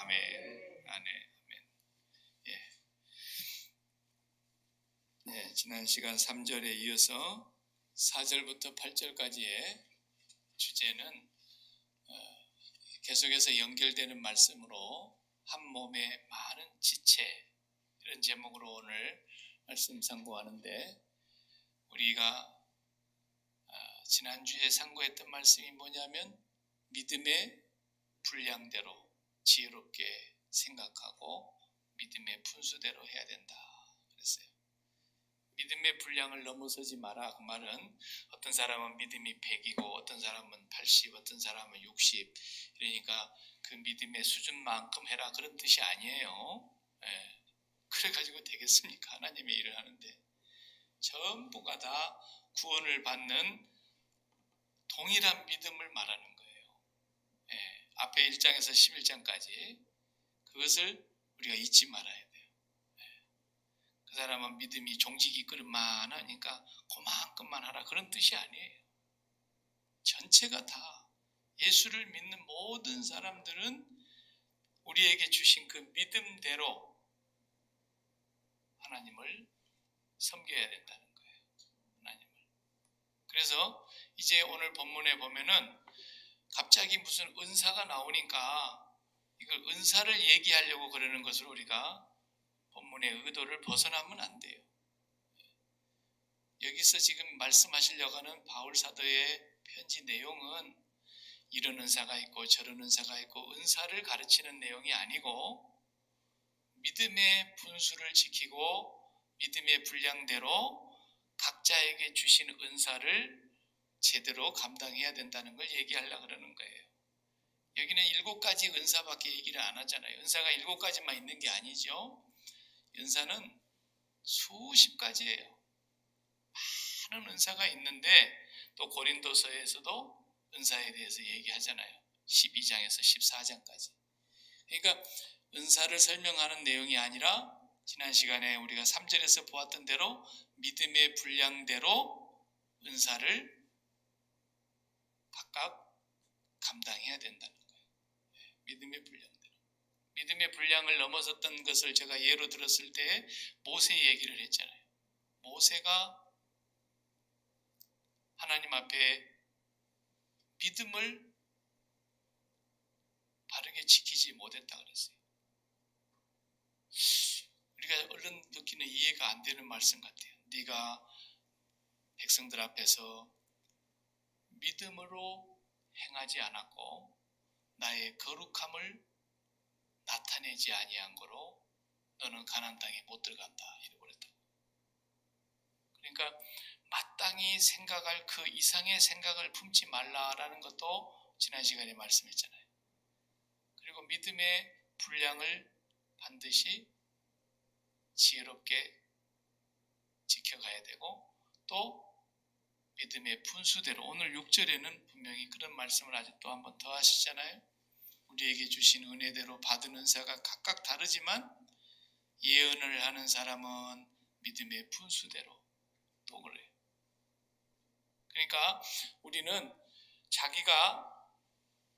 아멘. 아멘. 예. 네, 지난 시간 3절에 이어서 4절부터 8절까지의 주제는 계속해서 연결되는 말씀으로 한 몸의 많은 지체, 이런 제목으로 오늘 말씀 상고하는데, 우리가 지난주에 상고했던 말씀이 뭐냐면 믿음의 분량대로 지혜롭게 생각하고 믿음의 분수대로 해야 된다 그랬어요. 믿음의 분량을 넘어서지 마라. 그 말은 어떤 사람은 믿음이 100이고 어떤 사람은 80, 어떤 사람은 60, 그러니까 그 믿음의 수준만큼 해라, 그런 뜻이 아니에요. 예. 그래가지고 되겠습니까? 하나님의 일을 하는데 전부가 다 구원을 받는 동일한 믿음을 말하는 거예요. 예. 앞에 1장에서 11장까지 그것을 우리가 잊지 말아야 돼요. 그 사람은 믿음이 종직이 그릇만 하니까 그만큼만 하라, 그런 뜻이 아니에요. 전체가 다 예수를 믿는 모든 사람들은 우리에게 주신 그 믿음대로 하나님을 섬겨야 된다는 거예요. 하나님을. 그래서 이제 오늘 본문에 보면은 갑자기 무슨 은사가 나오니까 이걸 은사를 얘기하려고 그러는 것을 우리가 본문의 의도를 벗어나면 안 돼요. 여기서 지금 말씀하시려고 하는 바울 사도의 편지 내용은 이런 은사가 있고 저런 은사가 있고 은사를 가르치는 내용이 아니고 믿음의 분수를 지키고 믿음의 분량대로 각자에게 주신 은사를 제대로 감당해야 된다는 걸 얘기하려고 그러는 거예요. 여기는 7가지 은사밖에 얘기를 안 하잖아요. 은사가 7가지만 있는 게 아니죠. 은사는 수십 가지예요. 많은 은사가 있는데 또 고린도서에서도 은사에 대해서 얘기하잖아요. 12장에서 14장까지. 그러니까 은사를 설명하는 내용이 아니라 지난 시간에 우리가 3절에서 보았던 대로 믿음의 분량대로 은사를 각각 감당해야 된다는 거예요. 믿음의 분량대로. 믿음의 분량을 넘어섰던 것을 제가 예로 들었을 때 모세 얘기를 했잖아요. 모세가 하나님 앞에 믿음을 바르게 지키지 못했다 그랬어요. 우리가 얼른 듣기는 이해가 안 되는 말씀 같아요. 네가 백성들 앞에서 믿음으로 행하지 않았고 나의 거룩함을 나타내지 아니한 거로 너는 가나안 땅에 못 들어간다, 이러고 그랬다. 그러니까 마땅히 생각할 그 이상의 생각을 품지 말라라는 것도 지난 시간에 말씀했잖아요. 그리고 믿음의 분량을 반드시 지혜롭게 지켜가야 되고 또 믿음의 분수대로, 오늘 6절에는 분명히 그런 말씀을 아직 또 한 번 더 하시잖아요. 우리에게 주신 은혜대로 받은 은사가 각각 다르지만 예언을 하는 사람은 믿음의 분수대로 또 그래요. 그러니까 우리는 자기가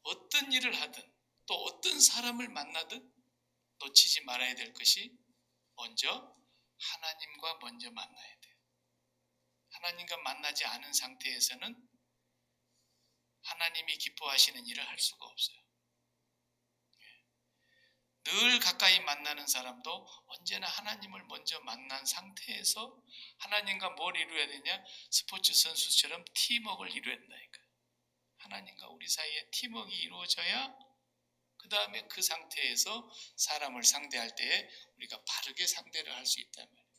어떤 일을 하든 또 어떤 사람을 만나든 놓치지 말아야 될 것이 먼저 하나님과 먼저 만나야 돼요. 하나님과 만나지 않은 상태에서는 하나님이 기뻐하시는 일을 할 수가 없어요. 늘 가까이 만나는 사람도 언제나 하나님을 먼저 만난 상태에서 하나님과 뭘 이루어야 되냐? 스포츠 선수처럼 팀워크를 이루어야 된다니까요. 하나님과 우리 사이에 팀워크가 이루어져야 그 다음에 그 상태에서 사람을 상대할 때에 우리가 바르게 상대를 할 수 있단 말이에요.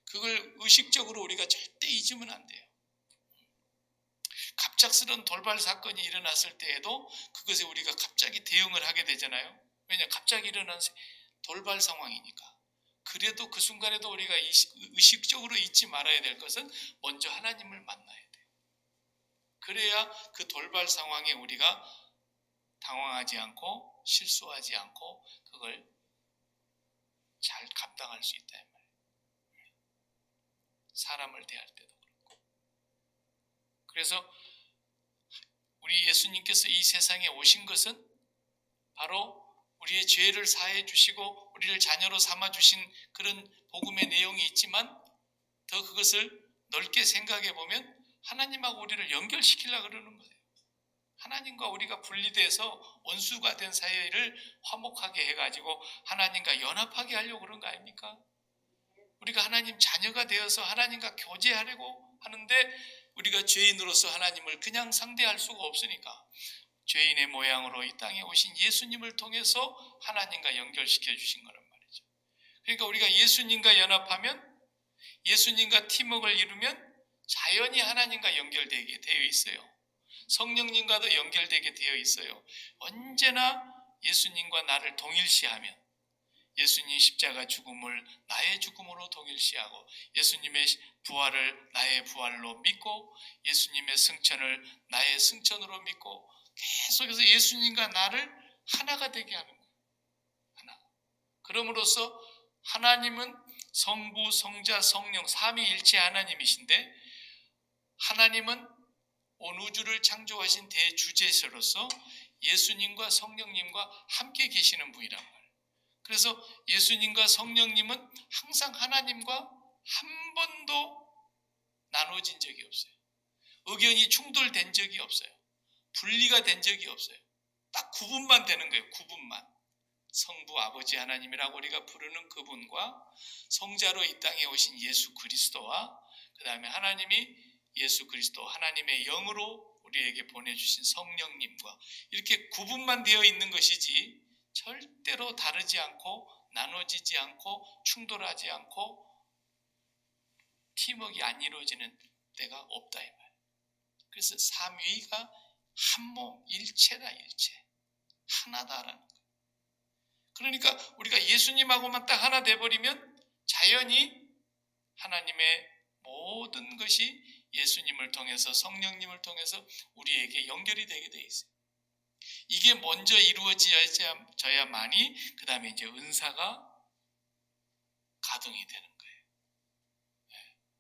그걸 의식적으로 우리가 절대 잊으면 안 돼요. 갑작스러운 돌발 사건이 일어났을 때에도 그것에 우리가 갑자기 대응을 하게 되잖아요. 왜냐? 갑자기 일어난 돌발 상황이니까. 그래도 그 순간에도 우리가 의식적으로 잊지 말아야 될 것은 먼저 하나님을 만나야 돼요. 그래야 그 돌발 상황에 우리가 당황하지 않고 실수하지 않고 그걸 잘 감당할 수 있다 이 말이에요. 사람을 대할 때도 그렇고. 그래서 우리 예수님께서 이 세상에 오신 것은 바로 우리의 죄를 사해 주시고 우리를 자녀로 삼아 주신 그런 복음의 내용이 있지만 더 그것을 넓게 생각해 보면 하나님하고 우리를 연결시키려고 그러는 거예요. 하나님과 우리가 분리돼서 원수가 된 사이를 화목하게 해가지고 하나님과 연합하게 하려고 그런 거 아닙니까? 우리가 하나님 자녀가 되어서 하나님과 교제하려고 하는데 우리가 죄인으로서 하나님을 그냥 상대할 수가 없으니까 죄인의 모양으로 이 땅에 오신 예수님을 통해서 하나님과 연결시켜 주신 거란 말이죠. 그러니까 우리가 예수님과 연합하면, 예수님과 팀워크를 이루면 자연히 하나님과 연결되게 되어 있어요. 성령님과도 연결되게 되어 있어요. 언제나 예수님과 나를 동일시하면, 예수님 십자가 죽음을 나의 죽음으로 동일시하고 예수님의 부활을 나의 부활로 믿고 예수님의 승천을 나의 승천으로 믿고 계속해서 예수님과 나를 하나가 되게 하는 거예요. 하나. 그럼으로써 하나님은 성부, 성자, 성령 삼위일체 하나님이신데 하나님은 온 우주를 창조하신 대주제서로서 예수님과 성령님과 함께 계시는 분이란 말이에요. 그래서 예수님과 성령님은 항상 하나님과 한 번도 나눠진 적이 없어요. 의견이 충돌된 적이 없어요. 분리가 된 적이 없어요. 딱 구분만 되는 거예요. 구분만. 성부 아버지 하나님이라고 우리가 부르는 그분과 성자로 이 땅에 오신 예수 그리스도와 그 다음에 하나님이 예수 그리스도 하나님의 영으로 우리에게 보내주신 성령님과 이렇게 구분만 되어 있는 것이지 절대로 다르지 않고 나눠지지 않고 충돌하지 않고 팀워크가 안 이루어지는 때가 없다 이 말이에요. 그래서 삼위가 한 몸, 일체다 일체. 하나다라는 거예요. 그러니까 우리가 예수님하고만 딱 하나 돼버리면 자연히 하나님의 모든 것이 예수님을 통해서 성령님을 통해서 우리에게 연결이 되게 돼 있어요. 이게 먼저 이루어져야만이 그 다음에 이제 은사가 가동이 되는 거예요.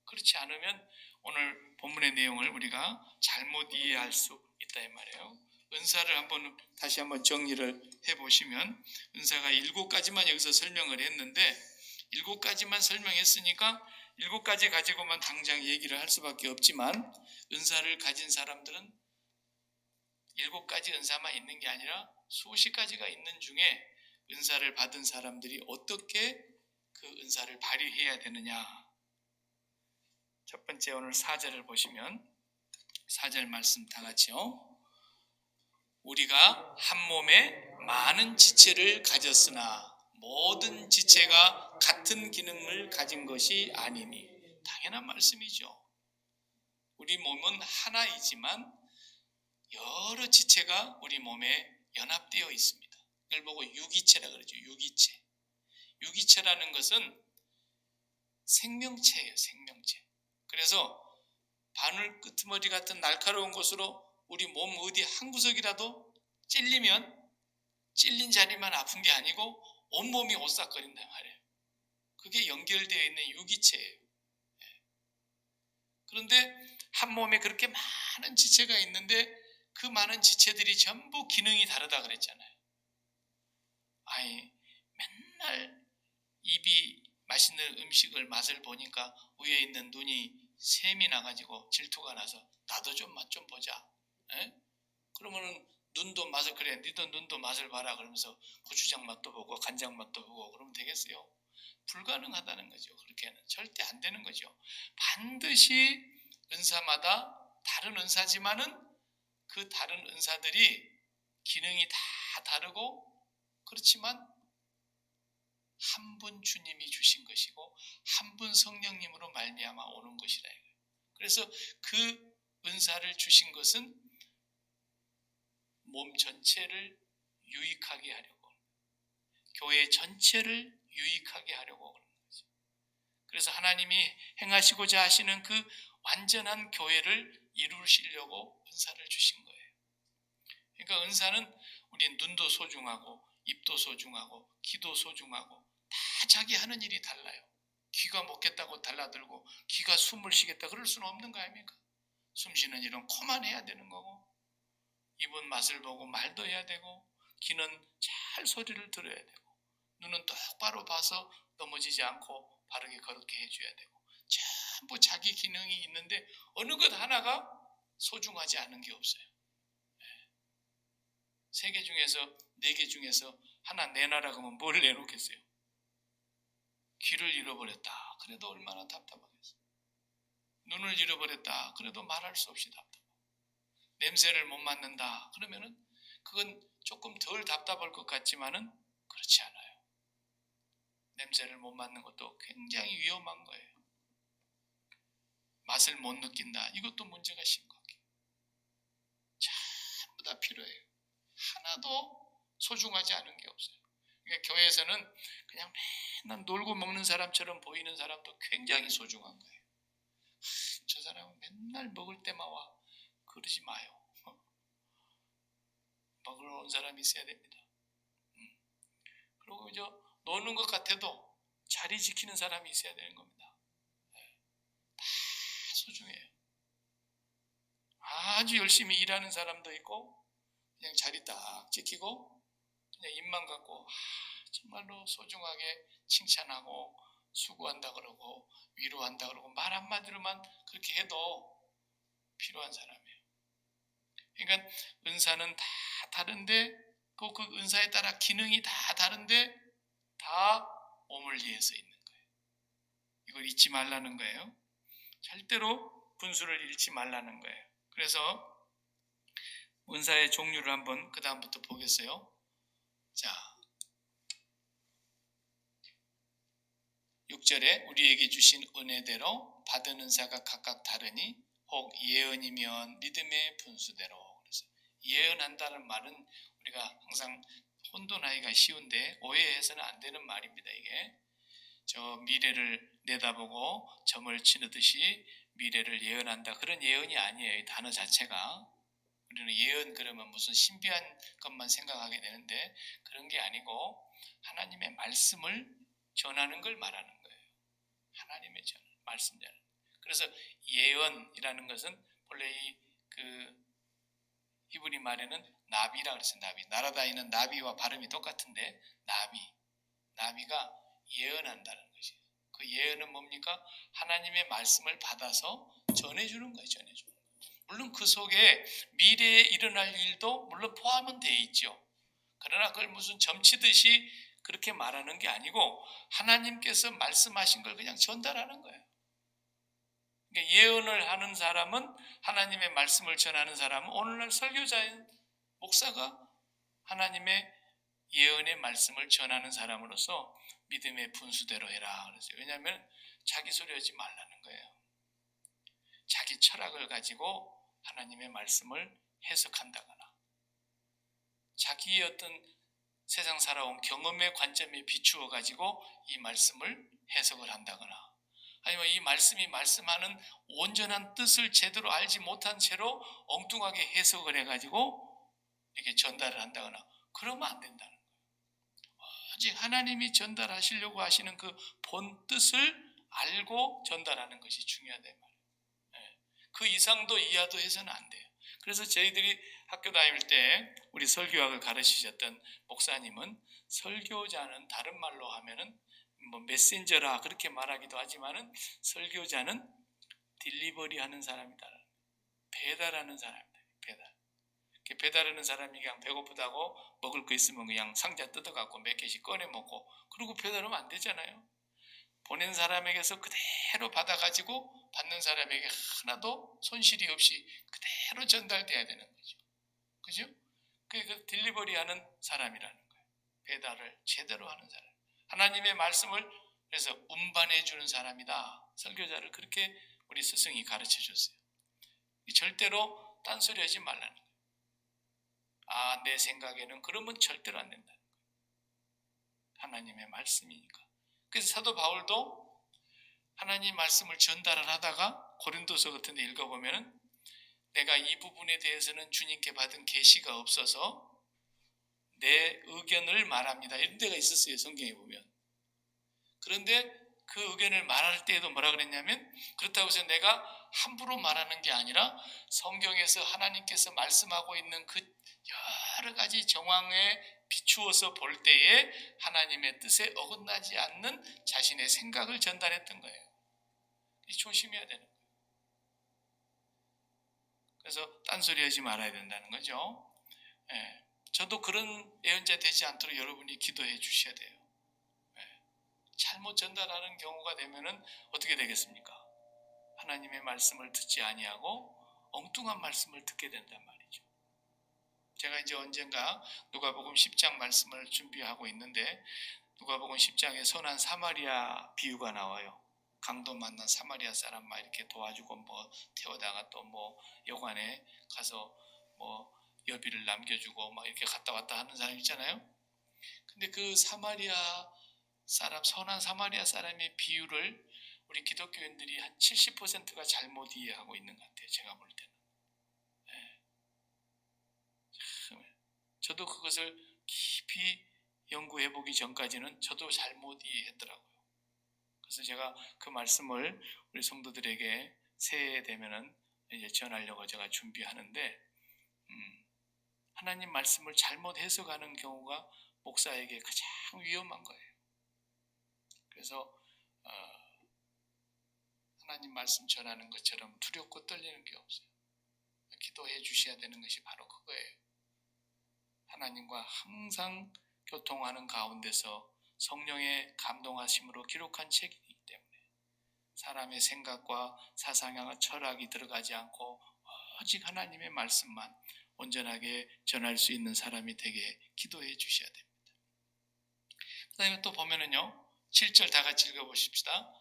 그렇지 않으면 오늘 본문의 내용을 우리가 잘못 이해할 수 있다 이 말이에요. 은사를 다시 한번 정리를 해보시면 은사가 7가지만 여기서 설명을 했는데 7가지만 설명했으니까 7가지 가지고만 당장 얘기를 할 수밖에 없지만 은사를 가진 사람들은 7가지 은사만 있는 게 아니라 수십 가지가 있는 중에 은사를 받은 사람들이 어떻게 그 은사를 발휘해야 되느냐. 첫 번째 오늘 4절을 보시면 4절 말씀 다 같이요. 우리가 한 몸에 많은 지체를 가졌으나 모든 지체가 같은 기능을 가진 것이 아니니. 당연한 말씀이죠. 우리 몸은 하나이지만 여러 지체가 우리 몸에 연합되어 있습니다. 이걸 보고 유기체라 그러죠. 유기체. 유기체라는 것은 생명체예요. 생명체. 그래서 바늘 끄트머리 같은 날카로운 것으로 우리 몸 어디 한 구석이라도 찔리면 찔린 자리만 아픈 게 아니고 온몸이 오싹거린단 말이에요. 그게 연결되어 있는 유기체예요. 그런데 한 몸에 그렇게 많은 지체가 있는데 그 많은 지체들이 전부 기능이 다르다 그랬잖아요. 아니 맨날 입이 맛있는 음식을 맛을 보니까 위에 있는 눈이 샘이 나가지고 질투가 나서 나도 좀 맛 좀 보자. 그러면은 눈도 맛을 그래 니도 눈도 맛을 봐라 그러면서 고추장 맛도 보고 간장 맛도 보고 그러면 되겠어요? 불가능하다는 거죠. 그렇게는 절대 안 되는 거죠. 반드시 은사마다 다른 은사지만은 그 다른 은사들이 기능이 다 다르고 그렇지만 한 분 주님이 주신 것이고 한 분 성령님으로 말미암아 오는 것이라. 그래서 그 은사를 주신 것은 몸 전체를 유익하게 하려고, 교회 전체를 유익하게 하려고 그러는 거죠. 그래서 하나님이 행하시고자 하시는 그 완전한 교회를 이루시려고 은사를 주신 거예요. 그러니까 은사는 우리 눈도 소중하고 입도 소중하고 귀도 소중하고 다 자기 하는 일이 달라요. 귀가 먹겠다고 달라들고 귀가 숨을 쉬겠다 그럴 수는 없는 거 아닙니까? 숨 쉬는 일은 코만 해야 되는 거고 입은 맛을 보고 말도 해야 되고 귀는 잘 소리를 들어야 되고 눈은 똑바로 봐서 넘어지지 않고 바르게 거룩게 해줘야 되고 전부 자기 기능이 있는데 어느 것 하나가 소중하지 않은 게 없어요. 3개 중에서 4개 중에서 하나 내놔라 그러면 뭘 내놓겠어요? 귀를 잃어버렸다. 그래도 얼마나 답답하겠어요. 눈을 잃어버렸다. 그래도 말할 수 없이 답답하고 냄새를 못 맡는다. 그러면은 그건 조금 덜 답답할 것 같지만은 그렇지 않아요. 냄새를 못 맡는 것도 굉장히 위험한 거예요. 맛을 못 느낀다. 이것도 문제가 심각해요. 전부 다 필요해요. 하나도 소중하지 않은 게 없어요. 그러니까 교회에서는 그냥 맨날 놀고 먹는 사람처럼 보이는 사람도 굉장히 소중한 거예요. 저 사람은 맨날 먹을 때만 와. 그러지 마요. 먹으러 온 사람이 있어야 됩니다. 그리고 노는 것 같아도 자리 지키는 사람이 있어야 되는 겁니다. 다 소중해요. 아주 열심히 일하는 사람도 있고 그냥 자리 딱 지키고 그냥 입만 갖고 정말로 소중하게 칭찬하고 수고한다 그러고 위로한다 그러고 말 한마디로만 그렇게 해도 필요한 사람이에요. 그러니까 은사는 다 다른데 그 은사에 따라 기능이 다 다른데 다 몸을 위해서 있는 거예요. 이걸 잊지 말라는 거예요. 절대로 분수를 잃지 말라는 거예요. 그래서 은사의 종류를 한번 그 다음부터 보겠어요. 자, 6절에 우리에게 주신 은혜대로 받은 은사가 각각 다르니 혹 예언이면 믿음의 분수대로. 그래서 예언한다는 말은 우리가 항상 혼돈하기가 쉬운데 오해해서는 안 되는 말입니다. 이게 저 미래를 내다보고 점을 치르듯이 미래를 예언한다. 그런 예언이 아니에요. 이 단어 자체가. 우리는 예언 그러면 무슨 신비한 것만 생각하게 되는데 그런 게 아니고 하나님의 말씀을 전하는 걸 말하는 거예요. 하나님의 말씀 전하는. 그래서 예언이라는 것은 원래 히브리 말에는 나비라 그랬어요. 나비. 날아다니는 나비와 발음이 똑같은데 나비가 예언한다는 것이에요. 그 예언은 뭡니까? 하나님의 말씀을 받아서 전해주는 거예요. 전해주는 거예요. 물론 그 속에 미래에 일어날 일도 물론 포함은 되어 있죠. 그러나 그걸 무슨 점치듯이 그렇게 말하는 게 아니고 하나님께서 말씀하신 걸 그냥 전달하는 거예요. 그러니까 예언을 하는 사람은 하나님의 말씀을 전하는 사람은 오늘날 설교자인 목사가 하나님의 예언의 말씀을 전하는 사람으로서 믿음의 분수대로 해라 그랬어요. 왜냐하면 자기 소리 하지 말라는 거예요. 자기 철학을 가지고 하나님의 말씀을 해석한다거나 자기의 어떤 세상 살아온 경험의 관점에 비추어 가지고 이 말씀을 해석을 한다거나 아니면 이 말씀이 말씀하는 온전한 뜻을 제대로 알지 못한 채로 엉뚱하게 해석을 해가지고 이렇게 전달을 한다거나 그러면 안 된다는 거예요. 오직 하나님이 전달하시려고 하시는 그 본 뜻을 알고 전달하는 것이 중요하다 말이에요. 그 이상도 이하도 해서는 안 돼요. 그래서 저희들이 학교 다닐 때 우리 설교학을 가르치셨던 목사님은 설교자는 다른 말로 하면은 뭐 메신저라 그렇게 말하기도 하지만은 설교자는 딜리버리 하는 사람이다. 배달하는 사람이다. 배달하는 사람이 그냥 배고프다고 먹을 거 있으면 그냥 상자 뜯어갖고 몇 개씩 꺼내 먹고 그러고 배달하면 안 되잖아요. 보낸 사람에게서 그대로 받아가지고 받는 사람에게 하나도 손실이 없이 그대로 전달돼야 되는 거죠. 그죠? 그 딜리버리 하는 사람이라는 거예요. 배달을 제대로 하는 사람. 하나님의 말씀을 그래서 운반해 주는 사람이다. 설교자를 그렇게 우리 스승이 가르쳐 줬어요. 절대로 딴소리 하지 말라는 거예요. 내 생각에는 그러면 절대로 안 된다는 거예요. 하나님의 말씀이니까. 그래서 사도 바울도 하나님 말씀을 전달을 하다가 고린도서 같은 데 읽어보면은 내가 이 부분에 대해서는 주님께 받은 계시가 없어서 내 의견을 말합니다. 이런 데가 있었어요. 성경에 보면. 그런데 그 의견을 말할 때에도 뭐라 그랬냐면 그렇다고 해서 내가 함부로 말하는 게 아니라 성경에서 하나님께서 말씀하고 있는 그 여러 가지 정황에 비추어서 볼 때에 하나님의 뜻에 어긋나지 않는 자신의 생각을 전달했던 거예요. 조심해야 되는 거예요. 그래서 딴소리 하지 말아야 된다는 거죠. 예. 저도 그런 예언자 되지 않도록 여러분이 기도해 주셔야 돼요. 예. 잘못 전달하는 경우가 되면은 어떻게 되겠습니까? 하나님의 말씀을 듣지 아니하고 엉뚱한 말씀을 듣게 된단 말이죠. 제가 이제 언젠가 누가복음 10장 말씀을 준비하고 있는데 누가복음 10장에 선한 사마리아 비유가 나와요. 강도 만난 사마리아 사람 막 이렇게 도와주고 뭐 태워다가 또 뭐 여관에 가서 뭐 여비를 남겨주고 막 이렇게 갔다 왔다 하는 사람 있잖아요. 근데 그 사마리아 사람, 선한 사마리아 사람의 비유를 우리 기독교인들이 한 70%가 잘못 이해하고 있는 것 같아요. 제가 볼 때는. 네. 저도 그것을 깊이 연구해보기 전까지는 저도 잘못 이해했더라고요. 그래서 제가 그 말씀을 우리 성도들에게 새해 되면은 이제 전하려고 제가 준비하는데, 하나님 말씀을 잘못 해석하는 경우가 목사에게 가장 위험한 거예요. 그래서 하나님 말씀 전하는 것처럼 두렵고 떨리는 게 없어요. 기도해 주셔야 되는 것이 바로 그거예요. 하나님과 항상 교통하는 가운데서 성령의 감동하심으로 기록한 책이기 때문에 사람의 생각과 사상과 철학이 들어가지 않고 오직 하나님의 말씀만 온전하게 전할 수 있는 사람이 되게 기도해 주셔야 됩니다. 그 다음에 또 보면은요, 7절 다 같이 읽어보십시다.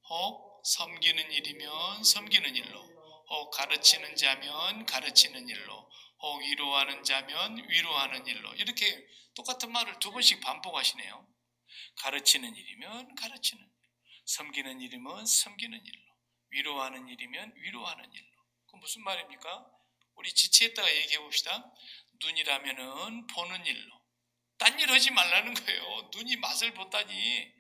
혹 섬기는 일이면 섬기는 일로, 혹 가르치는 자면 가르치는 일로, 혹 위로하는 자면 위로하는 일로. 이렇게 똑같은 말을 두 번씩 반복하시네요. 가르치는 일이면 가르치는 일로, 섬기는 일이면 섬기는 일로, 위로하는 일이면 위로하는 일로. 그건 무슨 말입니까? 우리 지체했다가 얘기해 봅시다. 눈이라면은 보는 일로. 딴 일 하지 말라는 거예요. 눈이 맛을 보다니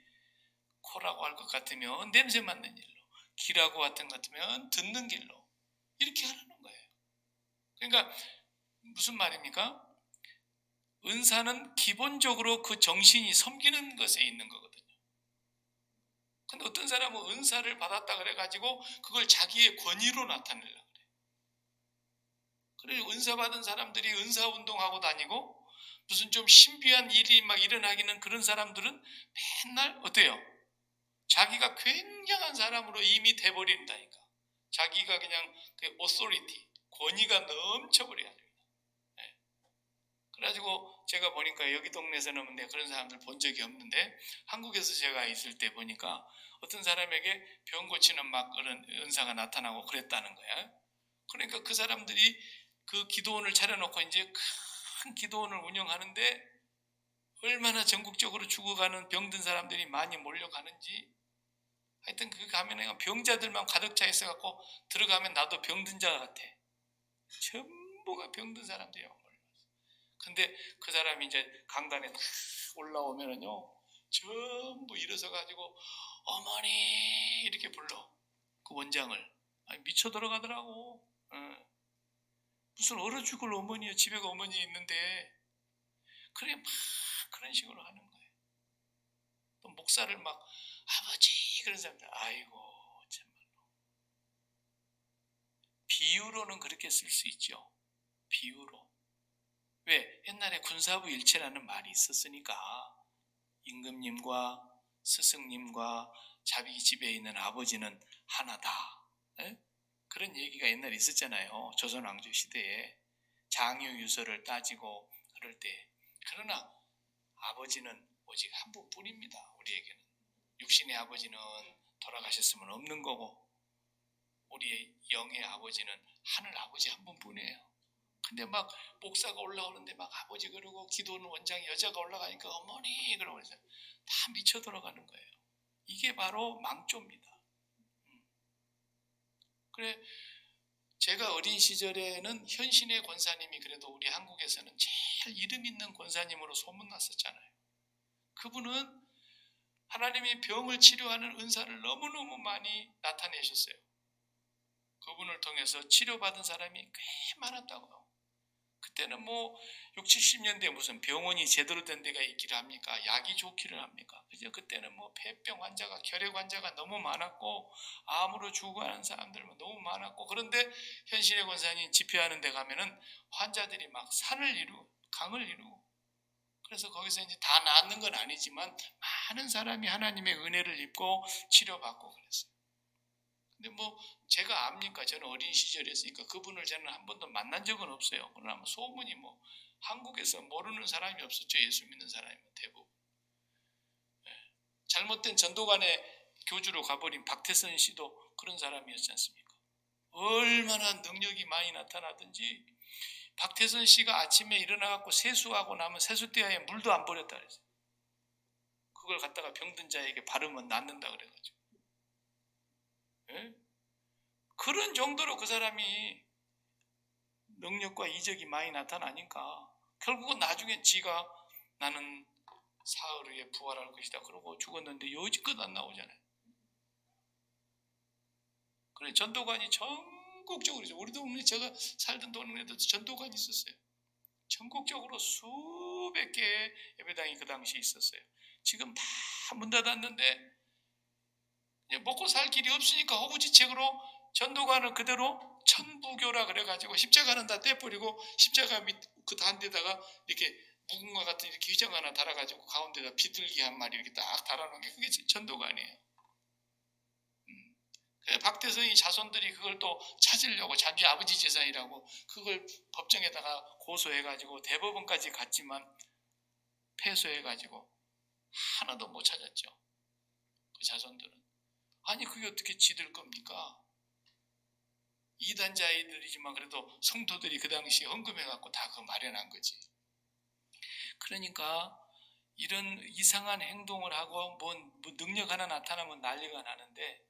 코라고 할 것 같으면 냄새 맡는 일로, 귀라고 같은 것 같으면 듣는 길로, 이렇게 하라는 거예요. 그러니까 무슨 말입니까? 은사는 기본적으로 그 정신이 섬기는 것에 있는 거거든요. 근데 어떤 사람은 은사를 받았다 그래가지고 그걸 자기의 권위로 나타내려고 그래요. 그래서 은사 받은 사람들이 은사 운동하고 다니고 무슨 좀 신비한 일이 막 일어나기는 그런 사람들은 맨날 어때요? 자기가 굉장한 사람으로 이미 돼버린다니까. 자기가 그냥 그 authority, 권위가 넘쳐버려야 됩니다. 네. 그래가지고 제가 보니까 여기 동네에서는 내가 그런 사람들 본 적이 없는데 한국에서 제가 있을 때 보니까 어떤 사람에게 병 고치는 막 그런 은사가 나타나고 그랬다는 거야. 그러니까 그 사람들이 그 기도원을 차려놓고 이제 큰 기도원을 운영하는데 얼마나 전국적으로 죽어가는 병든 사람들이 많이 몰려가는지, 하여튼 그 가면에 병자들만 가득 차 있어갖고 들어가면 나도 병든 자 같아. 전부가 병든 사람들이야. 근데 그 사람이 이제 강단에 딱 올라오면은요, 전부 일어서가지고 어머니 이렇게 불러. 그 원장을. 아니, 미쳐 들어가더라고. 무슨 얼어 죽을 어머니야. 집에가 어머니 있는데. 그래 막 그런 식으로 하는 거예요. 또 목사를 막 아버지 그런 사람들, 아이고 참말로. 비유로는 그렇게 쓸 수 있죠. 비유로. 왜? 옛날에 군사부 일체라는 말이 있었으니까 임금님과 스승님과 자기 집에 있는 아버지는 하나다. 에? 그런 얘기가 옛날에 있었잖아요. 조선 왕조 시대에 장유유서를 따지고 그럴 때. 그러나 아버지는 오직 한 분뿐입니다. 우리에게는. 육신의 아버지는 돌아가셨으면 없는 거고 우리의 영의 아버지는 하늘 아버지 한 분뿐이에요. 근데 막 목사가 올라오는데 막 아버지 그러고 기도하는 원장이 여자가 올라가니까 어머니 그러고 해서 다 미쳐 들어가는 거예요. 이게 바로 망조입니다. 그래, 제가 어린 시절에는 현신의 권사님이 그래도 우리 한국에서는 제일 이름 있는 권사님으로 소문났었잖아요. 그분은 하나님이 병을 치료하는 은사를 너무너무 많이 나타내셨어요. 그분을 통해서 치료받은 사람이 꽤 많았다고요. 그때는 뭐 6, 70년대 무슨 병원이 제대로 된 데가 있기를 합니까? 약이 좋기를 합니까? 그죠? 그때는 뭐 폐병 환자가, 혈액 환자가 너무 많았고 암으로 죽어가는 사람들 너무 많았고, 그런데 현신의 권사님 집회하는 데 가면은 환자들이 막 산을 이루고 강을 이루고, 그래서 거기서 이제 다 낫는 건 아니지만 많은 사람이 하나님의 은혜를 입고 치료받고 그랬어요. 근데 뭐 제가 압니까? 저는 어린 시절이었으니까 그분을 저는 한 번도 만난 적은 없어요. 그러나 뭐 소문이 뭐 한국에서 모르는 사람이 없었죠. 예수 믿는 사람이 대부분. 잘못된 전도관의 교주로 가버린 박태선 씨도 그런 사람이었지 않습니까? 얼마나 능력이 많이 나타나든지 박태선 씨가 아침에 일어나갖고 세수하고 나면 세수대야에 물도 안 버렸다 그랬어요. 그걸 갖다가 병든 자에게 바르면 낫는다 그래가지고. 예? 그런 정도로 그 사람이 능력과 이적이 많이 나타나니까 결국은 나중에 지가 나는 사흘 후에 부활할 것이다 그러고 죽었는데 여지껏 안 나오잖아요. 그래 전도관이 전국적으로 있어요. 우리 동네 제가 살던 동네에도 전도관이 있었어요. 전국적으로 수백 개의 예배당이 그 당시에 있었어요. 지금 다 문 닫았는데 먹고 살 길이 없으니까 허구지책으로 전도관을 그대로 천부교라 그래가지고 십자가는 다 떼버리고 십자가 밑 그 단데다가 이렇게 무궁화 같은 이렇게 휘장 하나 달아가지고 가운데다 비둘기 한 마리 이렇게 딱 달아놓은 게 그게 전도관이에요. 박태선이 자손들이 그걸 또 찾으려고 자기 아버지 재산이라고 그걸 법정에다가 고소해가지고 대법원까지 갔지만 패소해가지고 하나도 못 찾았죠. 그 자손들은. 아니 그게 어떻게 지들 겁니까? 이단자이들이지만 그래도 성도들이 그 당시에 헌금해갖고 다 그거 마련한 거지. 그러니까 이런 이상한 행동을 하고 뭐 능력 하나 나타나면 난리가 나는데,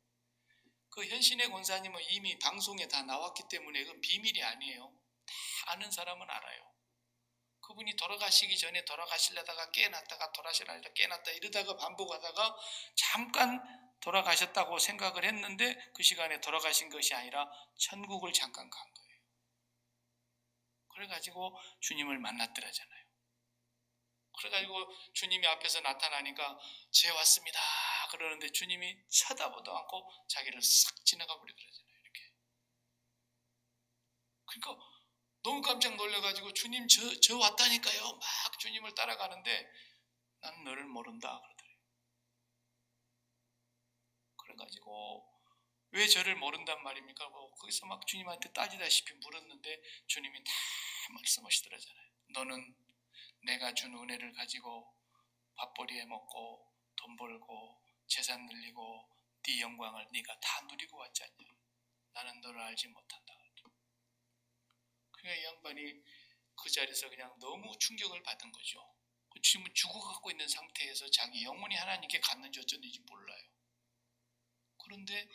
그 현신의 권사님은 이미 방송에 다 나왔기 때문에 그건 비밀이 아니에요. 다 아는 사람은 알아요. 그분이 돌아가시기 전에 돌아가시려다가 깨났다가 돌아가시려다가 깨났다 이러다가 반복하다가 잠깐 돌아가셨다고 생각을 했는데 그 시간에 돌아가신 것이 아니라 천국을 잠깐 간 거예요. 그래가지고 주님을 만났더라잖아요. 그래가지고 주님이 앞에서 나타나니까 제 왔습니다 그러는데 주님이 쳐다보도 않고 자기를 싹 지나가 버리더라잖아요. 이렇게. 그러니까 너무 깜짝 놀라가지고 주님 저 왔다니까요 막 주님을 따라가는데 나는 너를 모른다 그러더래요. 그래가지고 왜 저를 모른단 말입니까? 뭐 거기서 막 주님한테 따지다시피 물었는데 주님이 다 말씀하시더라잖아요. 너는 내가 준 은혜를 가지고 밥벌이해 먹고 돈 벌고 재산 늘리고 네 영광을 네가 다 누리고 왔지 않냐. 나는 너를 알지 못한다. 그러니까 이 양반이 그 자리에서 그냥 너무 충격을 받은 거죠. 지금은 죽어갖고 있는 상태에서 자기 영혼이 하나님께 갔는지 어쩐지 몰라요. 그런데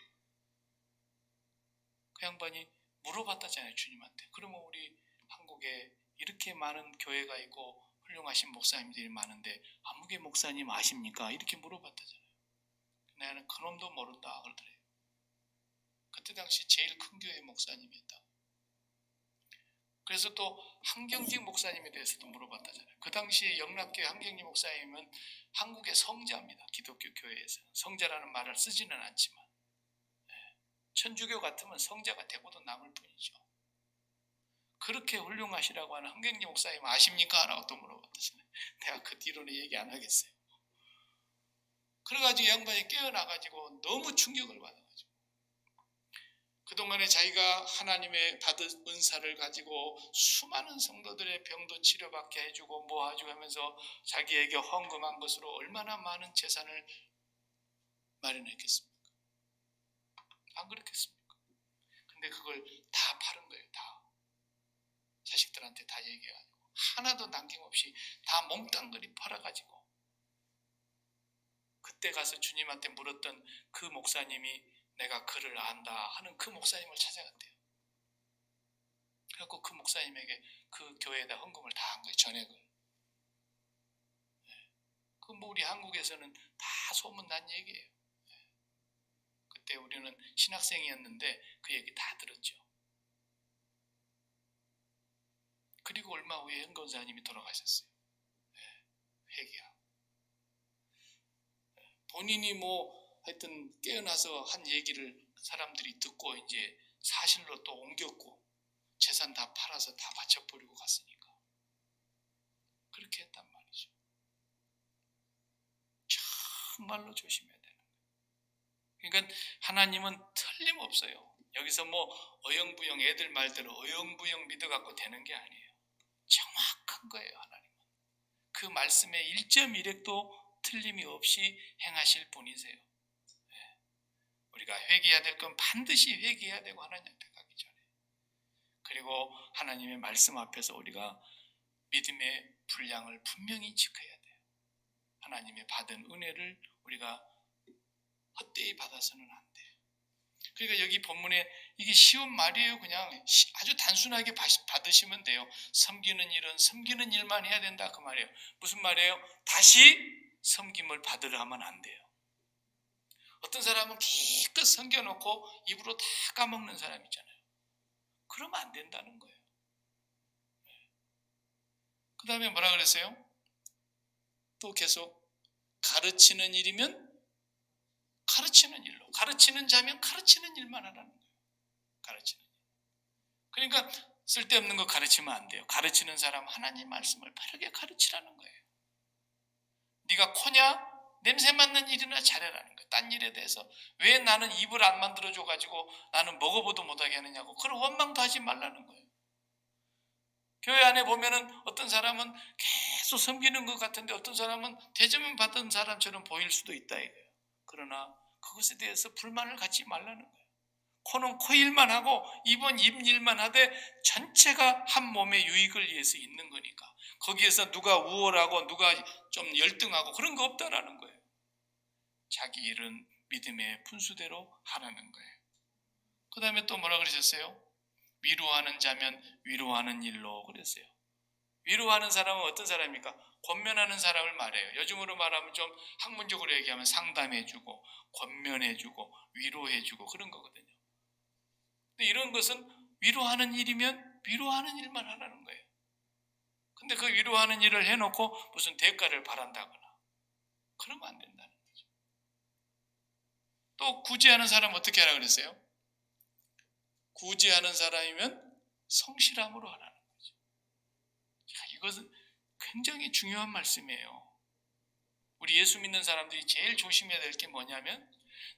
그 양반이 물어봤다잖아요, 주님한테. 그러면 우리 한국에 이렇게 많은 교회가 있고 훌륭하신 목사님들이 많은데 아무개 목사님 아십니까? 이렇게 물어봤다잖아요. 나는 그놈도 모른다 그러더래요. 그때 당시 제일 큰 교회 목사님이었다. 그래서 또 한경직 목사님에 대해서도 물어봤다잖아요. 그 당시에 영락교회 한경직 목사님은 한국의 성자입니다. 기독교 교회에서. 성자라는 말을 쓰지는 않지만 천주교 같으면 성자가 되고도 남을 뿐이죠. 그렇게 훌륭하시라고 하는 한경직 목사님 아십니까? 라고 또 물어봤다잖아요. 내가 그 뒤로는 얘기 안 하겠어요. 그래가지고 양반이 깨어나가지고 너무 충격을 받아가지고 그동안에 자기가 하나님의 받은 은사를 가지고 수많은 성도들의 병도 치료받게 해주고 뭐 해주고 하면서 자기에게 헌금한 것으로 얼마나 많은 재산을 마련했겠습니까? 안 그렇겠습니까? 근데 그걸 다 팔은 거예요. 다 자식들한테 다 얘기해가지고 하나도 남김없이 다 몽땅그리 팔아가지고 그때 가서 주님한테 물었던 그 목사님이 내가 그를 안다 하는 그 목사님을 찾아갔대요. 그래서 그 목사님에게 그 교회에다 헌금을 다 한 거예요. 전액을. 그 뭐 우리 한국에서는 다 소문난 얘기예요. 그때 우리는 신학생이었는데 그 얘기 다 들었죠. 그리고 얼마 후에 현 권사님이 돌아가셨어요. 회개하고. 본인이 뭐 하여튼 깨어나서 한 얘기를 사람들이 듣고 이제 사실로 또 옮겼고 재산 다 팔아서 다 바쳐버리고 갔으니까 그렇게 했단 말이죠. 정말로 조심해야 되는 거예요. 그러니까 하나님은 틀림없어요. 여기서 뭐 어영부영 애들 말대로 어영부영 믿어갖고 되는 게 아니에요. 정확한 거예요. 하나님은 그 말씀의 1.1획도 틀림이 없이 행하실 분이세요. 우리가 회개해야 될 건 반드시 회개해야 되고 하나님 앞에 가기 전에, 그리고 하나님의 말씀 앞에서 우리가 믿음의 분량을 분명히 지켜야 돼요. 하나님의 받은 은혜를 우리가 헛되이 받아서는 안 돼요. 그러니까 여기 본문에 이게 쉬운 말이에요. 그냥 아주 단순하게 받으시면 돼요. 섬기는 일은 섬기는 일만 해야 된다 그 말이에요. 무슨 말이에요? 다시 섬김을 받으려 하면 안 돼요. 어떤 사람은 기껏 섬겨놓고 입으로 다 까먹는 사람 있잖아요. 그러면 안 된다는 거예요. 그 다음에 뭐라 그랬어요? 또 계속 가르치는 일이면 가르치는 일로, 가르치는 자면 가르치는 일만 하라는 거예요. 가르치는 일. 그러니까 쓸데없는 거 가르치면 안 돼요. 가르치는 사람 하나님 말씀을 바르게 가르치라는 거예요. 네가 코냐? 냄새 맡는 일이나 잘해라는 거예요. 딴 일에 대해서 왜 나는 입을 안 만들어줘가지고 나는 먹어보도 못하게 하느냐고 그런 원망도 하지 말라는 거예요. 교회 안에 보면은 어떤 사람은 계속 섬기는 것 같은데 어떤 사람은 대접만 받은 사람처럼 보일 수도 있다 이거예요. 그러나 그것에 대해서 불만을 갖지 말라는 거예요. 코는 코 일만 하고 입은 입 일만 하되 전체가 한 몸의 유익을 위해서 있는 거니까 거기에서 누가 우월하고 누가 좀 열등하고 그런 거 없다라는 거예요. 자기 일은 믿음의 분수대로 하라는 거예요. 그 다음에 또 뭐라 그러셨어요? 위로하는 자면 위로하는 일로 그랬어요. 위로하는 사람은 어떤 사람입니까? 권면하는 사람을 말해요. 요즘으로 말하면 좀 학문적으로 얘기하면 상담해주고 권면해주고 위로해주고 그런 거거든요. 근데 이런 것은 위로하는 일이면 위로하는 일만 하라는 거예요. 근데 그 위로하는 일을 해놓고 무슨 대가를 바란다거나 그러면 안 된다는 거죠. 또 구제하는 사람 어떻게 하라 그랬어요? 구제하는 사람이면 성실함으로 하라는 거죠. 자, 이것은 굉장히 중요한 말씀이에요. 우리 예수 믿는 사람들이 제일 조심해야 될 게 뭐냐면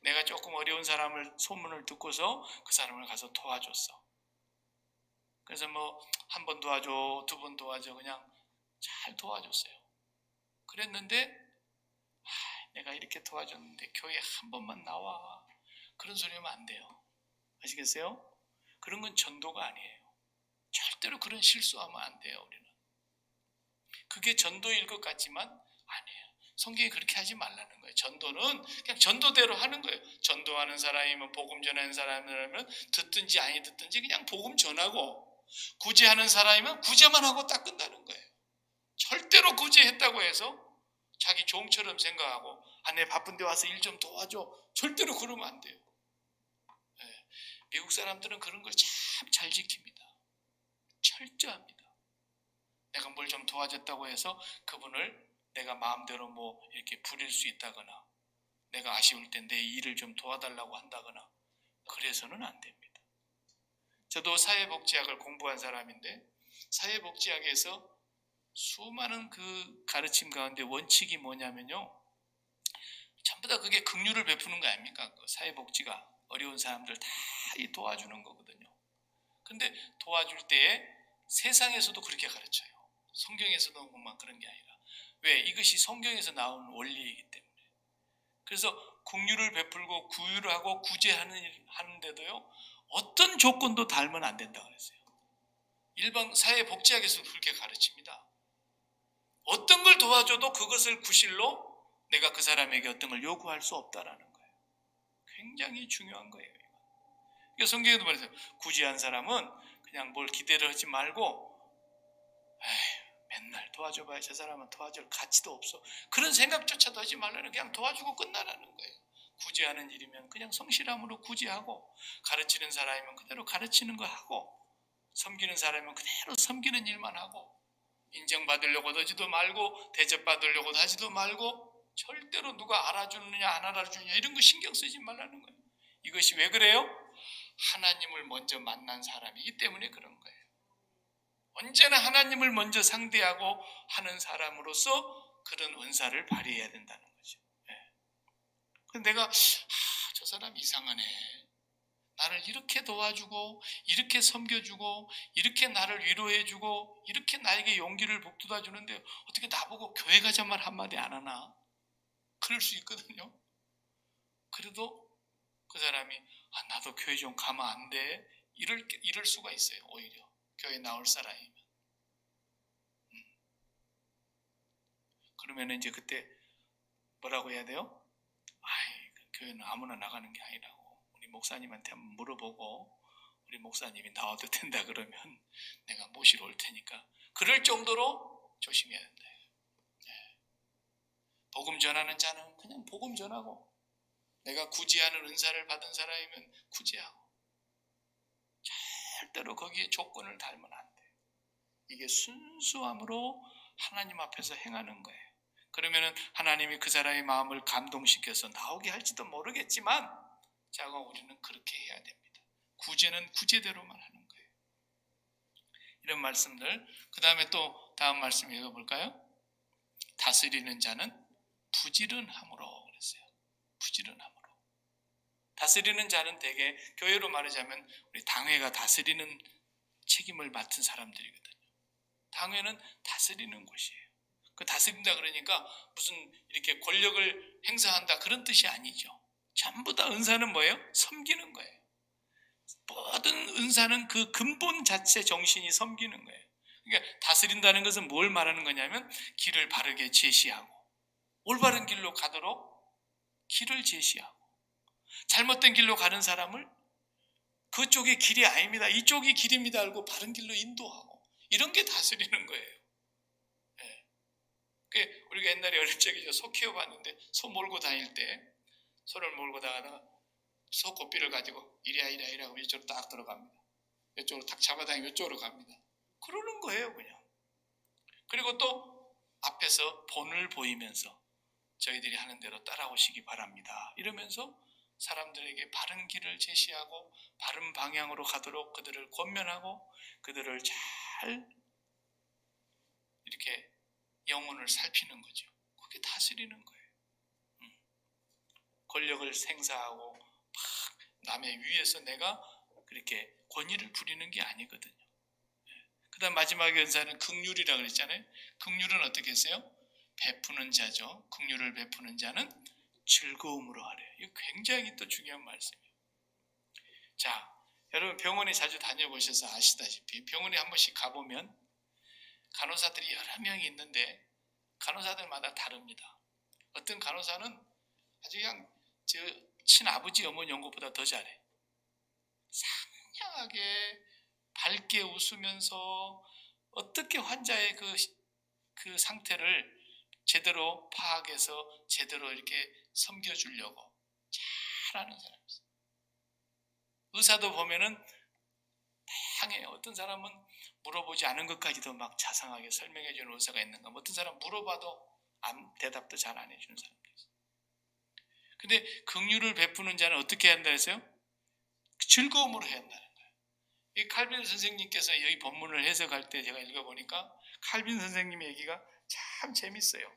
내가 조금 어려운 사람을 소문을 듣고서 그 사람을 가서 도와줬어. 그래서 뭐 한 번 도와줘, 두 번 도와줘, 그냥 잘 도와줬어요. 그랬는데 내가 이렇게 도와줬는데 교회에 한 번만 나와. 그런 소리 하면 안 돼요. 아시겠어요? 그런 건 전도가 아니에요. 절대로 그런 실수하면 안 돼요. 우리는. 그게 전도일 것 같지만 아니에요. 성경이 그렇게 하지 말라는 거예요. 전도는 그냥 전도대로 하는 거예요. 전도하는 사람이면 복음 전하는 사람이라면 듣든지 아니 듣든지 그냥 복음 전하고, 구제하는 사람이면 구제만 하고 딱 끝나는 거예요. 절대로 구제했다고 해서 자기 종처럼 생각하고 내 바쁜데 와서 일 좀 도와줘. 절대로 그러면 안 돼요. 네. 미국 사람들은 그런 걸 참 잘 지킵니다. 철저합니다. 내가 뭘 좀 도와줬다고 해서 그분을 내가 마음대로 뭐 이렇게 부릴 수 있다거나 내가 아쉬울 때 내 일을 좀 도와달라고 한다거나 그래서는 안 됩니다. 저도 사회복지학을 공부한 사람인데 사회복지학에서 수많은 그 가르침 가운데 원칙이 뭐냐면요, 전부 다 그게 긍휼을 베푸는 거 아닙니까? 그 사회복지가 어려운 사람들 다 도와주는 거거든요. 근데 도와줄 때에 세상에서도 그렇게 가르쳐요. 성경에서도만 그런 게 아니라. 왜? 이것이 성경에서 나온 원리이기 때문에. 그래서 긍휼을 베풀고 구휼을 하고 구제하는데도요 어떤 조건도 달면 안 된다고 그랬어요. 일반 사회복지학에서도 그렇게 가르칩니다. 어떤 걸 도와줘도 그것을 구실로 내가 그 사람에게 어떤 걸 요구할 수 없다라는 거예요. 굉장히 중요한 거예요. 그러니까 성경에도 말해서 구제한 사람은 그냥 뭘 기대를 하지 말고 맨날 도와줘봐야 저 사람은 도와줄 가치도 없어. 그런 생각조차도 하지 말라는, 그냥 도와주고 끝나라는 거예요. 구제하는 일이면 그냥 성실함으로 구제하고, 가르치는 사람이면 그대로 가르치는 거 하고, 섬기는 사람은 그대로 섬기는 일만 하고 인정받으려고 하지도 말고 대접받으려고 하지도 말고 절대로 누가 알아주느냐 안 알아주느냐 이런 거 신경 쓰지 말라는 거예요. 이것이 왜 그래요? 하나님을 먼저 만난 사람이기 때문에 그런 거예요. 언제나 하나님을 먼저 상대하고 하는 사람으로서 그런 은사를 발휘해야 된다는 거죠. 근데 내가 저 사람 이상하네. 나를 이렇게 도와주고 이렇게 섬겨주고 이렇게 나를 위로해주고 이렇게 나에게 용기를 북돋아주는데 어떻게 나보고 교회 가자 말 한마디 안 하나? 그럴 수 있거든요. 그래도 그 사람이 나도 교회 좀 가면 안 돼? 이럴 수가 있어요. 오히려 교회 나올 사람이면. 그러면 이제 그때 뭐라고 해야 돼요? 교회는 아무나 나가는 게 아니라고. 우리 목사님한테 한번 물어보고 우리 목사님이 나와도 된다 그러면 내가 모시러 올 테니까 그럴 정도로 조심해야 된다. 복음 전하는 자는 그냥 복음 전하고 내가 구제하는 은사를 받은 사람이면 구제하고 절대로 거기에 조건을 달면 안 돼. 이게 순수함으로 하나님 앞에서 행하는 거예요. 그러면은 하나님이 그 사람의 마음을 감동시켜서 나오게 할지도 모르겠지만 자가 우리는 그렇게 해야 됩니다. 구제는 구제대로만 하는 거예요. 이런 말씀들. 그 다음에 또 다음 말씀 읽어볼까요? 다스리는 자는 부지런함으로 그랬어요. 부지런함으로. 다스리는 자는 대개 교회로 말하자면 우리 당회가 다스리는 책임을 맡은 사람들이거든요. 당회는 다스리는 곳이에요. 그 다스린다 그러니까 무슨 이렇게 권력을 행사한다 그런 뜻이 아니죠. 전부 다 은사는 뭐예요? 섬기는 거예요. 모든 은사는 그 근본 자체 정신이 섬기는 거예요. 그러니까 다스린다는 것은 뭘 말하는 거냐면 길을 바르게 제시하고 올바른 길로 가도록 길을 제시하고 잘못된 길로 가는 사람을 그쪽이 길이 아닙니다. 이쪽이 길입니다. 알고 바른 길로 인도하고 이런 게 다스리는 거예요. 우리가 옛날에 어릴 적에 소 키워봤는데 소 몰고 다닐 때 소를 몰고 다가다가 소 고삐를 가지고 이리야 하고 이쪽으로 딱 들어갑니다. 이쪽으로 딱 잡아다니면 이쪽으로 갑니다. 그러는 거예요 그냥. 그리고 또 앞에서 본을 보이면서 저희들이 하는 대로 따라오시기 바랍니다. 이러면서 사람들에게 바른 길을 제시하고 바른 방향으로 가도록 그들을 권면하고 그들을 잘 이렇게 영혼을 살피는 거죠. 그게 다스리는 거예요. 권력을 생사하고 막 남의 위에서 내가 그렇게 권위를 부리는 게 아니거든요. 그 다음 마지막에 은사는 긍휼이라고 그랬잖아요. 긍휼은 어떻게 했어요? 베푸는 자죠. 긍휼을 베푸는 자는 즐거움으로 하래요. 이거 굉장히 또 중요한 말씀이에요. 자, 여러분 병원에 자주 다녀보셔서 아시다시피 병원에 한 번씩 가보면 간호사들이 여러 명이 있는데 간호사들마다 다릅니다. 어떤 간호사는 아주 그냥 저 친아버지 어머니 연구보다 더 잘해. 상냥하게 밝게 웃으면서 어떻게 환자의 그 상태를 제대로 파악해서 제대로 이렇게 섬겨주려고 잘하는 사람이 있어요. 의사도 보면은 다양해요. 어떤 사람은 물어보지 않은 것까지도 막 자상하게 설명해 주는 의사가 있는가. 어떤 사람 물어봐도 대답도 잘 안 해주는 사람도 있어요. 근데 긍휼을 베푸는 자는 어떻게 해야 한다 했어요? 즐거움으로 해야 한다는 거예요. 이 칼빈 선생님께서 여기 본문을 해석할 때 제가 읽어보니까 칼빈 선생님의 얘기가 참 재밌어요.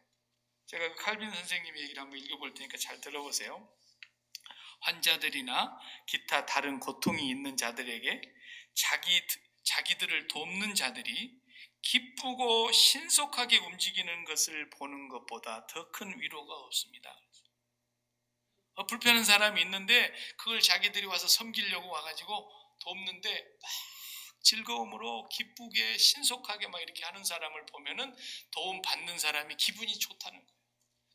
제가 그 칼빈 선생님의 얘기를 한번 읽어볼 테니까 잘 들어보세요. 환자들이나 기타 다른 고통이 있는 자들에게 자기들을 돕는 자들이 기쁘고 신속하게 움직이는 것을 보는 것보다 더 큰 위로가 없습니다. 불편한 사람이 있는데 그걸 자기들이 와서 섬기려고 와가지고 돕는데 막 즐거움으로 기쁘게 신속하게 막 이렇게 하는 사람을 보면은 도움 받는 사람이 기분이 좋다는 거예요.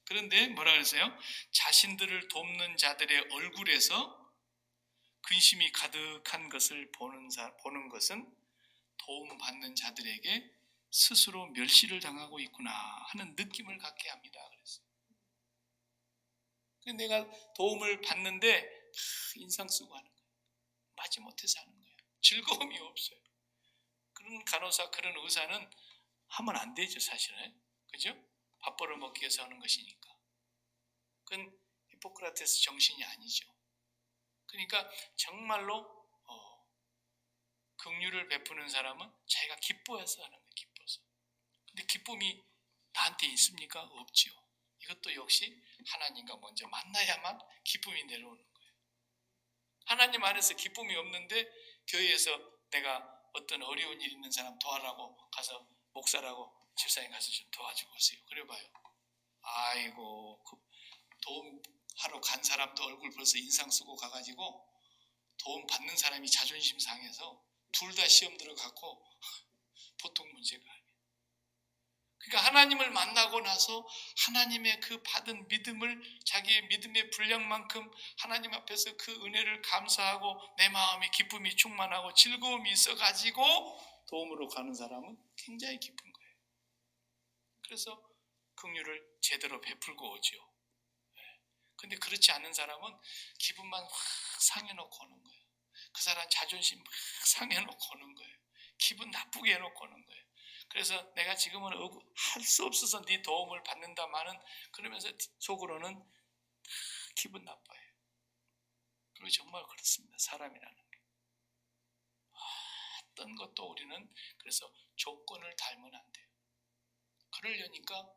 그런데 뭐라 그랬어요? 자신들을 돕는 자들의 얼굴에서 근심이 가득한 것을 보는 것은 도움받는 자들에게 스스로 멸시를 당하고 있구나 하는 느낌을 갖게 합니다. 그랬어요. 내가 도움을 받는데 인상 쓰고 하는 거예요. 마지못해서 하는 거예요. 즐거움이 없어요. 그런 간호사, 그런 의사는 하면 안 되죠, 사실은. 그죠? 밥 벌어먹기 위해서 하는 것이니까. 그건 히포크라테스 정신이 아니죠. 그러니까 정말로 긍휼을 베푸는 사람은 자기가 기뻐해서 하는 거예요. 기뻐서. 근데 기쁨이 나한테 있습니까? 없지요. 이것도 역시 하나님과 먼저 만나야만 기쁨이 내려오는 거예요. 하나님 안에서 기쁨이 없는데 교회에서 내가 어떤 어려운 일 있는 사람 도와라고 가서 목사라고 집사님 가서 좀 도와주고 오세요. 그래 봐요. 아이고, 그 도움하러 간 사람도 얼굴 벌써 인상 쓰고 가가지고 도움 받는 사람이 자존심 상해서 둘 다 시험 들어갔고 보통 문제가 아니에요. 그러니까 하나님을 만나고 나서 하나님의 그 받은 믿음을 자기의 믿음의 분량만큼 하나님 앞에서 그 은혜를 감사하고 내 마음에 기쁨이 충만하고 즐거움이 있어가지고 도움으로 가는 사람은 굉장히 기쁜 거예요. 그래서 긍휼을 제대로 베풀고 오죠. 근데 그렇지 않은 사람은 기분만 확 상해놓고 오는 거예요. 그 사람 자존심 막 상해놓고 오는 거예요. 기분 나쁘게 해놓고 오는 거예요. 그래서 내가 지금은 할 수 없어서 네 도움을 받는다마는 그러면서 속으로는 기분 나빠요. 그리고 정말 그렇습니다. 사람이라는 게. 어떤 것도 우리는 그래서 조건을 달면 안 돼요. 그러려니까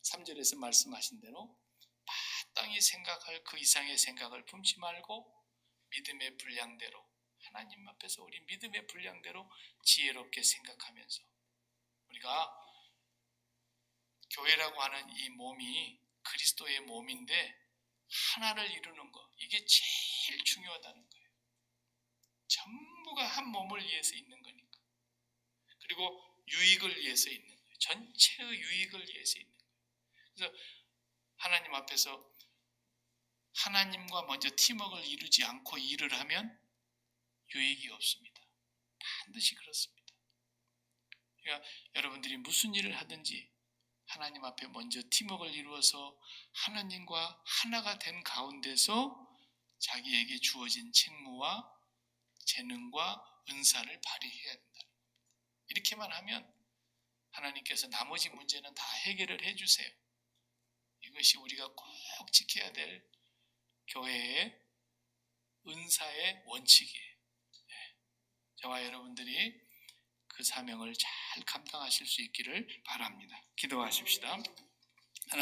3절에서 말씀하신 대로 마땅히 생각할 그 이상의 생각을 품지 말고 믿음의 분량대로 하나님 앞에서 우리 믿음의 분량대로 지혜롭게 생각하면서 우리가 교회라고 하는 이 몸이 그리스도의 몸인데 하나를 이루는 거 이게 제일 중요하다는 거예요. 전부가 한 몸을 위해서 있는 거니까. 그리고 유익을 위해서 있는 거예요. 전체의 유익을 위해서 있는 거예요. 그래서 하나님 앞에서 하나님과 먼저 팀워크를 이루지 않고 일을 하면 유익이 없습니다. 반드시 그렇습니다. 그러니까 여러분들이 무슨 일을 하든지 하나님 앞에 먼저 팀워크를 이루어서 하나님과 하나가 된 가운데서 자기에게 주어진 책무와 재능과 은사를 발휘해야 된다는 겁니다. 이렇게만 하면 하나님께서 나머지 문제는 다 해결을 해주세요. 이것이 우리가 꼭 지켜야 될 교회의 은사의 원칙이에요. 저와 여러분들이 그 사명을 잘 감당하실 수 있기를 바랍니다. 기도하십시다.